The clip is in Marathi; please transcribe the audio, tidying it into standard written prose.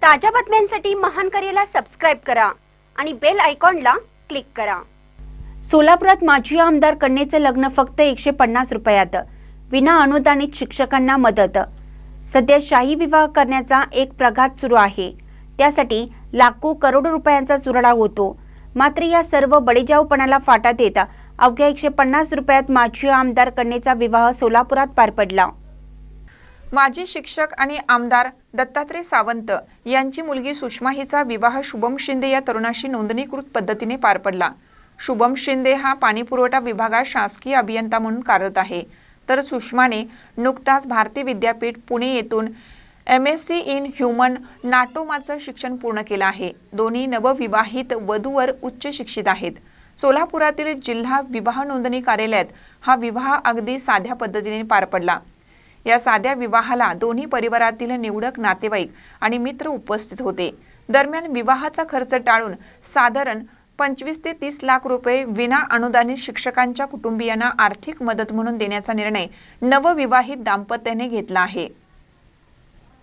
ताज्या बातम्यांसाठी महान करेला सबस्क्राइब करा आणि बेल आयकॉनला क्लिक करा। सोलापुरात माजी आमदार कन्येचे लग्न फक्त 150 रुपयात, विना अनुदानित शिक्षकांना मदत। सध्या शाही विवाह करण्याचा एक प्रघात सुरू आहे, त्यासाठी लाखो करोडो रुपयांचा चुराडा होतो। मात्र या सर्व बळीजाऊपणाला फाटा देत अवघ्या 150 रुपयात माजी आमदार कन्येचा विवाह सोलापुरात पार पडला। माजी शिक्षक आणि आमदार दत्तात्रय सावंत यांची मुलगी सुषमा हिचा विवाह शुभम शिंदे या तरुणाशी नोंदणीकृत पद्धतीने पार पडला। शुभम शिंदे हा पाणीपुरवठा विभागात शासकीय अभियंता म्हणून कार्यरत आहे, तर सुषमाने नुकताच भारतीय विद्यापीठ पुणे येथून MSc इन ह्यूमन नाटोमाचं शिक्षण पूर्ण केलं आहे। दोन्ही नवविवाहित वधूवर उच्च शिक्षित आहेत। सोलापुरातील जिल्हा विवाह नोंदणी कार्यालयात हा विवाह अगदी साध्या पद्धतीने पार पडला। या साध्या विवाहाला दोन्ही परिवारातील निवडक नातेवाईक आणि मित्र उपस्थित होते। दरम्यान विवाहाचा खर्च टाळून साधारण 25 ते 30 लाख रुपये विना अनुदानित शिक्षकांच्या कुटुंबियांना आर्थिक मदत म्हणून देण्याचा निर्णय नवविवाहित दाम्पत्याने घेतला आहे।